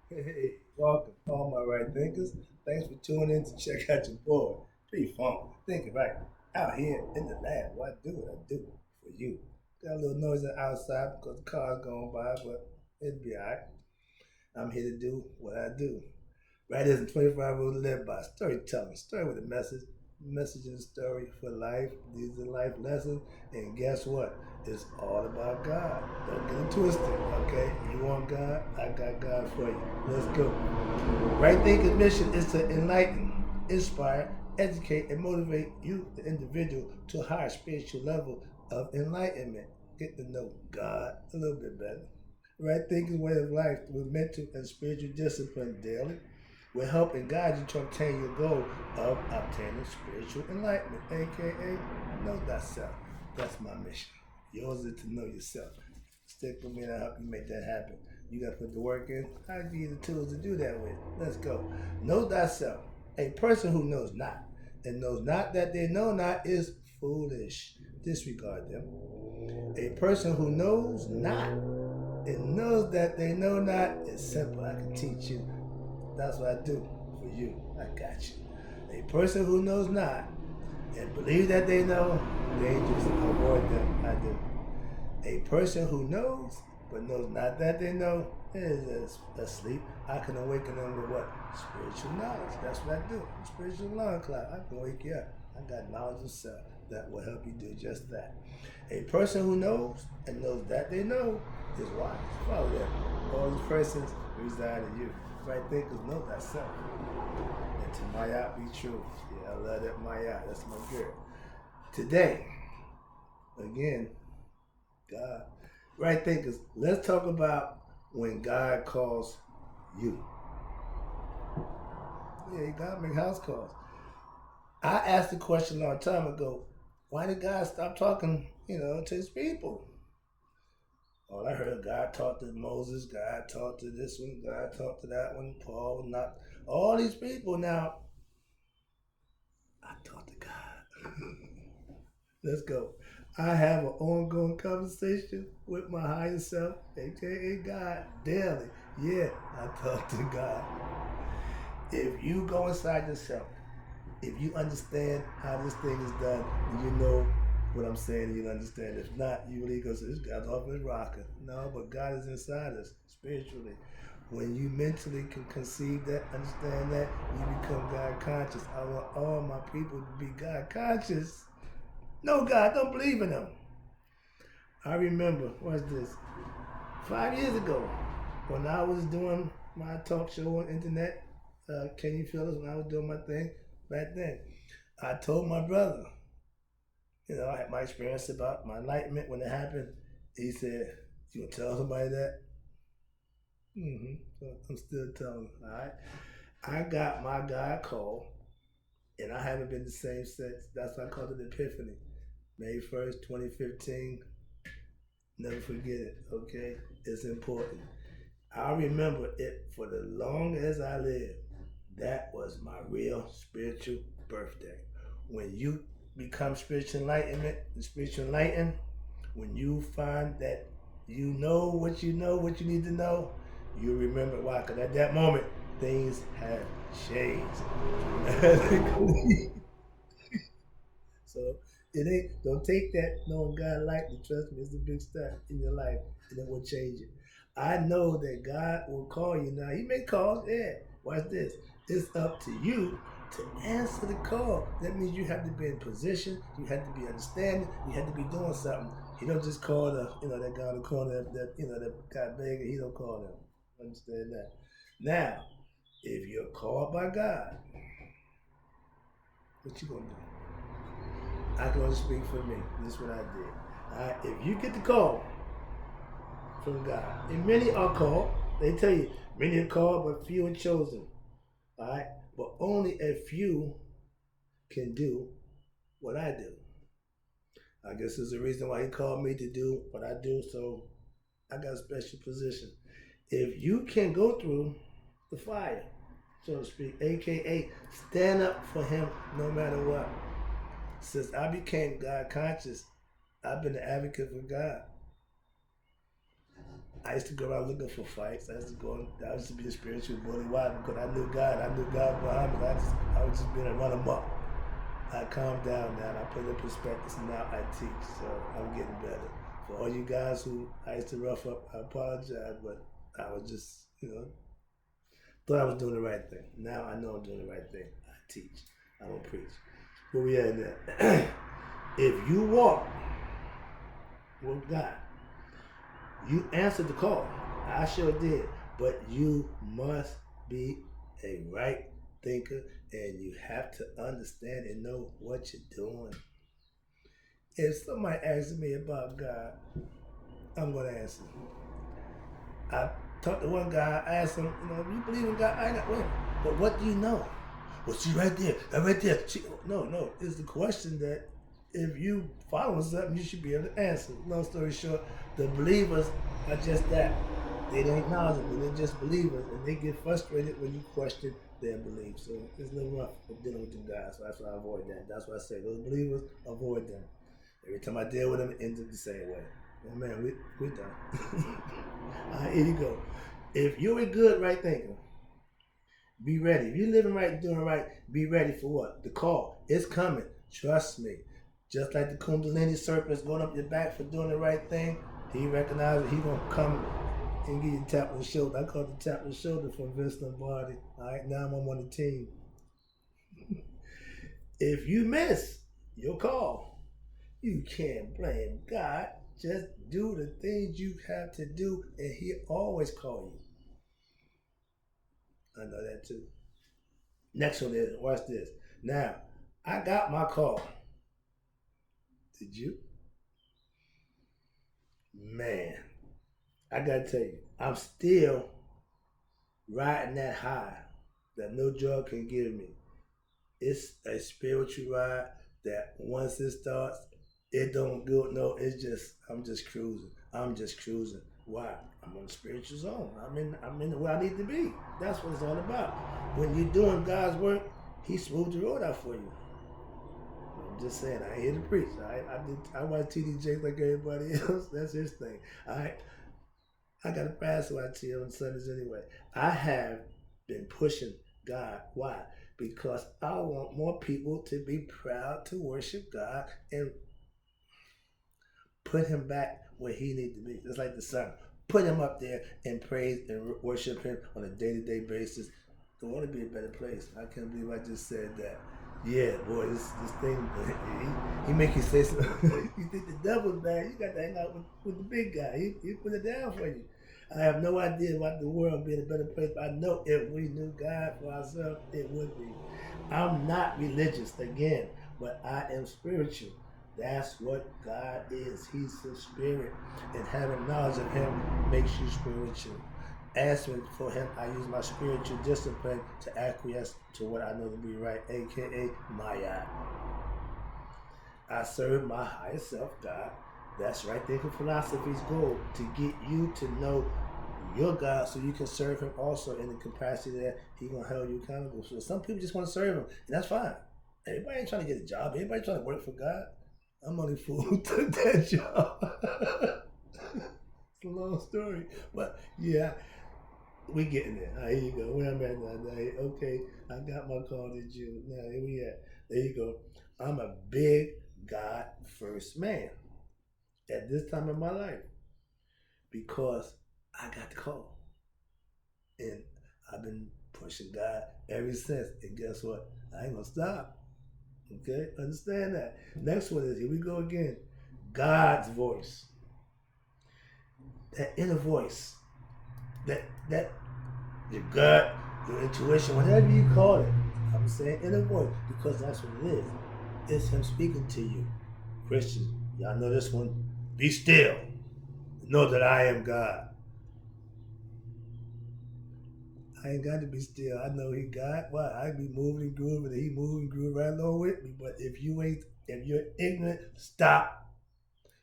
Hey, welcome, all my right thinkers. Thanks for tuning in to check out your boy. Pretty fun. Thinking right out here in the lab. What I do what I do for you. Got a little noise outside because the car's going by, but it'll be alright. I'm here to do what I do. Right isn't 25 rules to live by. Storytelling. Story with a message. Message and story for life. These are life lessons. And guess what? It's all about God. Don't get it twisted, okay? You want God? I got God for you. Let's go. Right thinking mission is to enlighten, inspire, educate, and motivate you, the individual, to a higher spiritual level of enlightenment. Get to know God a little bit better. Right thinking way of life with mental and spiritual discipline daily will help and guide you to obtain your goal of obtaining spiritual enlightenment, aka know thyself. That's my mission. Yours is to know yourself. Stick with me and I'll help you make that happen. You gotta put the work in. I'll give you the tools to do that with. Let's go. Know thyself. A person who knows not and knows not that they know not is foolish. Disregard them. A person who knows not and knows that they know not is simple. I can teach you. That's what I do for you. I got you. A person who knows not and believe that they know, dangerous. Avoid them. I do. A person who knows but knows not that they know is asleep. I can awaken them with what? Spiritual knowledge. That's what I do. Spiritual alarm clock. I can wake you up. I got knowledge of self that will help you do just that. A person who knows and knows that they know is wise. Follow them. All these persons reside in you. Right thinkers know thyself. And to Maya be true. Yeah, I love that Maya. That's my girl. Today, again, God. Right thinkers, let's talk about when God calls you. Yeah, God make house calls. I asked the question a long time ago, why did God stop talking, to his people? All I heard, God talked to Moses, God talked to this one, God talked to that one, Paul, not all these people. Now, I talk to God. Let's go. I have an ongoing conversation with my higher self, aka God, daily. Yeah, I talk to God. If you go inside yourself, if you understand how this thing is done, you know what I'm saying, you understand. If not, you really go say, this guy's off his rocker. No, but God is inside us spiritually. When you mentally can conceive that, understand that, you become God conscious. I want all my people to be God conscious. No, God, don't believe in them. I remember, what's this? 5 years ago, when I was doing my talk show on internet, Can You Feel Us, when I was doing my thing back then, I told my brother, I had my experience about my enlightenment when it happened. He said, you gonna tell somebody that? So I'm still telling, all right? I got my God call, and I haven't been the same since. That's why I called it Epiphany. May 1st, 2015. Never forget it, okay? It's important. I remember it for the long as I live. That was my real spiritual birthday. When you become spiritual enlightened, when you find that what you need to know, you remember why. Because at that moment, things have changed dramatically. So it ain't. Don't take that knowing God lightly. Trust me, it's a big step in your life, and it will change it. I know that God will call you now. He may call. Yeah. Watch this. It's up to you to answer the call. That means you have to be in position. You have to be understanding. You have to be doing something. He don't just call that guy on the corner that got begging. He don't call them. Understand that. Now, if you're called by God, what you gonna do? I can only speak for me. This is what I did. If you get the call from God, and many are called, they tell you many are called, but few are chosen. All right, but only a few can do what I do. I guess there's a reason why He called me to do what I do. So I got a special position. If you can go through the fire, so to speak, aka stand up for Him no matter what. Since I became God conscious, I've been an advocate for God. I used to go around looking for fights. I used to be a spiritual bully. Why? Because I knew God. I knew God behind me. I was just being a run amok. I calmed down now and I put it in perspective and now I teach. So I'm getting better. For all you guys who I used to rough up, I apologize, but I was just, thought I was doing the right thing. Now I know I'm doing the right thing. I teach. I don't preach. Where we at now? If you walk with God, you answered the call. I sure did. But you must be a right thinker and you have to understand and know what you're doing. If somebody asks me about God, I'm going to answer. I talked to one guy, I asked him, you believe in God? I got, wait, but what do you know? Well, she right there, right there. No, it's the question that if you follow something, you should be able to answer. Long story short, the believers are just that. They don't acknowledge it, they're just believers, and they get frustrated when you question their beliefs. So it's no rough of dealing with them guys, so that's why I avoid that. That's why I say those believers, avoid them. Every time I deal with them, it ends up the same way. Oh man, we're done. All right, here you go. If you're a good right thinker, be ready. If you're living right and doing right, be ready for what? The call. It's coming. Trust me. Just like the Kundalini serpent's going up your back for doing the right thing, he recognizes he gonna come and give you a tap on the shoulder. I call it the tap on the shoulder from Vince Lombardi. All right, now I'm on the team. If you miss your call, you can't blame God. Just do the things you have to do, and He always call you. I know that too. Next one is, watch this. Now, I got my call. Did you? Man, I gotta tell you, I'm still riding that high that no drug can give me. It's a spiritual ride that once it starts, it don't go. No, it's just I'm just cruising. I'm just cruising. Why? I'm on the spiritual zone. I'm in where I need to be. That's what it's all about. When you're doing God's work, He smooths the road out for you. I'm just saying, I ain't here to preach. I watch TD Jakes like everybody else. That's his thing. I got a fast so I tell on Sundays anyway. I have been pushing God. Why? Because I want more people to be proud to worship God and put Him back where He needs to be. Just like the sun. Put Him up there and praise and worship Him on a day-to-day basis. It want to be a better place. I can't believe I just said that. Yeah, boy, this thing, he make you say something. You think the devil's bad, you got to hang out with the big guy. He put it down for you. I have no idea about the world being a better place, but I know if we knew God for ourselves, it would be. I'm not religious, again, but I am spiritual. That's what God is. He's the spirit. And having knowledge of Him makes you spiritual. Asking for Him, I use my spiritual discipline to acquiesce to what I know to be right, aka Maya. I serve my higher self, God. That's right thinking philosophy's goal, to get you to know your God so you can serve Him also in the capacity that He gonna hold you accountable. So some people just want to serve Him, and that's fine. Everybody ain't trying to get a job. Everybody trying to work for God. I'm only fool who took that job. It's a long story, but yeah. We getting there. All right, here you go. Where I'm at now. Okay, I got my call to you. Now, here we at. There you go. I'm a big God first man at this time in my life because I got the call. And I've been pushing God ever since. And guess what? I ain't going to stop. Okay? Understand that. Next one is, here we go again. God's voice. That inner voice. That your gut, your intuition, whatever you call it. I'm saying inner voice because that's what it is. It's Him speaking to you. Christians, y'all know this one. Be still. Know that I am God. I ain't got to be still. I know He God. Why? I be moving and grooving, and He moving and grooving right along with me. But if you're ignorant, stop,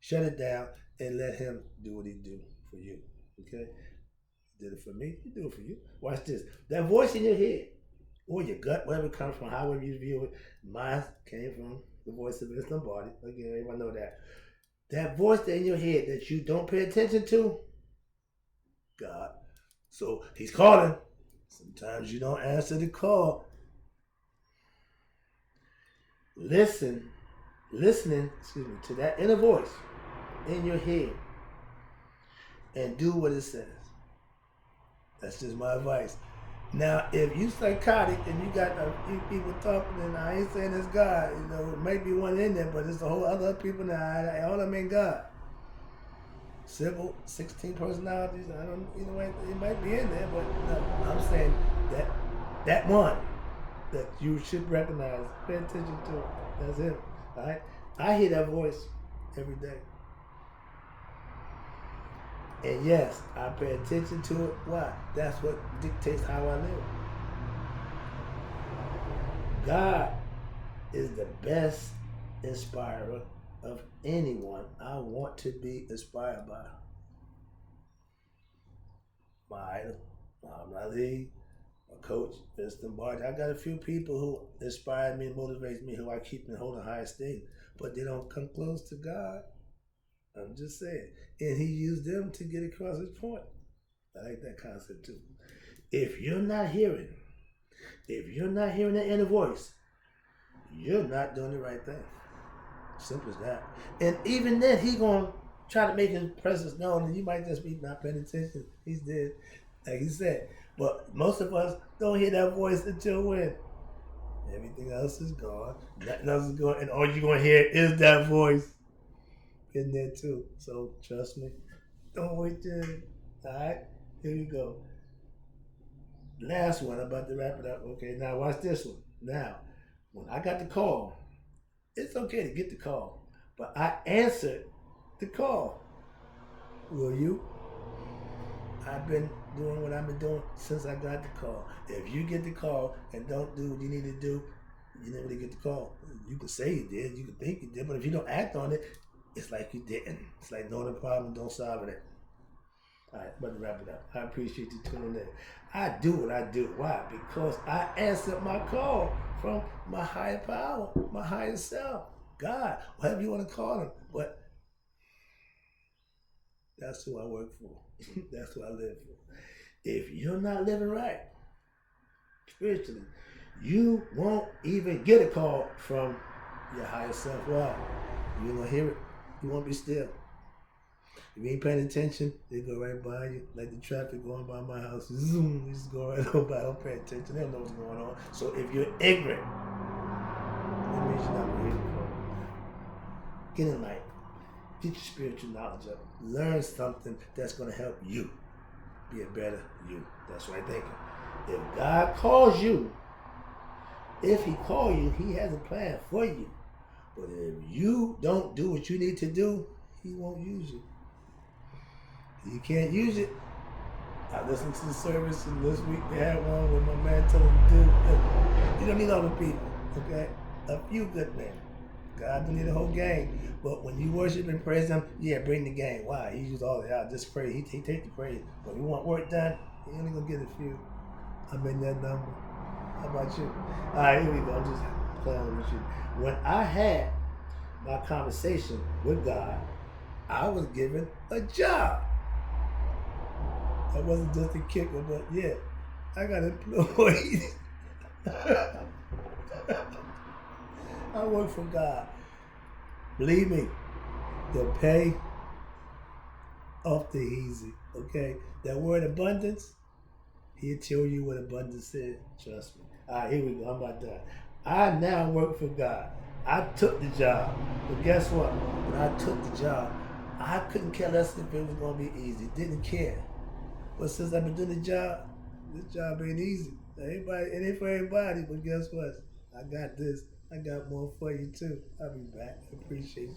shut it down, and let Him do what He do for you. Okay? Did it for me, He do it for you. Watch this. That voice in your head, or your gut, wherever it comes from, however you view it. Mine came from the voice of Vince Lombardi. Again, everybody know that. That voice in your head that you don't pay attention to, God. So he's calling. Sometimes you don't answer the call. Listening, to that inner voice in your head and do what it says. That's just my advice. Now, if you psychotic and you got a few people talking, and I ain't saying it's God, it might be one in there, but it's a whole other people now. All of them ain't God. Simple, 16 personalities. I don't, it might be in there, but no, I'm saying that one that you should recognize, pay attention to. That's him. All right. I hear that voice every day. And yes, I pay attention to it. Why? That's what dictates how I live. God is the best inspirer of anyone I want to be inspired by. My idol, Muhammad Ali, my coach, Vincent Barger. I got a few people who inspire me and motivate me, who I keep in holding high esteem, but they don't come close to God. I'm just saying. And he used them to get across his point. I like that concept too. If you're not hearing the inner voice, you're not doing the right thing. Simple as that. And even then, he gonna try to make his presence known, and you might just be not paying attention. He's dead, like he said. But most of us don't hear that voice until when everything else is gone, nothing else is going, and all you're gonna hear is that voice in there too. So trust me. Don't wait till. All right, here we go. Last one. I'm about to wrap it up. Okay, now watch this one. Now, when I got the call, it's okay to get the call, but I answered the call. Will you? I've been doing what I've been doing since I got the call. If you get the call and don't do what you need to do, you never really get the call. You can say you did, you can think you did, but if you don't act on it, it's like you didn't. It's like knowing the problem, don't solve it. All right, about to wrap it up. I appreciate you tuning in. I do what I do. Why? Because I answered my call from my higher power, my higher self, God, whatever you want to call him. But that's who I work for. That's who I live for. If you're not living right spiritually, you won't even get a call from your higher self. Why? You ain't gonna hear it. You won't be still. If you ain't paying attention, they go right by you. Like the traffic going by my house. Zoom, you just go right on by. Don't pay attention. They don't know what's going on. So if you're ignorant, that means you're not going to hear the call. Get enlightened. Get your spiritual knowledge up. Learn something that's going to help you be a better you. That's right thinking. If God calls you, if he calls you, he has a plan for you. But if you don't do what you need to do, he won't use you. You can't use it. I listened to the service, and this week they had one where my man told him to do. You don't need all the people, okay? A few good men. God don't need a whole gang. But when you worship and praise him, yeah, bring the gang. Why? He used all the out. Just pray. He take the praise. But you want work done, he only gonna get a few. I'm in that number. How about you? All right, here we go. I'm just playing with you. When I had my conversation with God, I was given a job. I wasn't just a kicker, but yeah, I got employed. I work for God. Believe me, the pay off the easy, okay? That word abundance, he'll tell you what abundance is. Trust me. All right, here we go. I'm about done. I now work for God. I took the job, but guess what? When I took the job, I couldn't care less if it was going to be easy. Didn't care. But since I've been doing the job, this job ain't easy. It ain't for everybody, but guess what? I got this. I got more for you too. I'll be back. I appreciate you.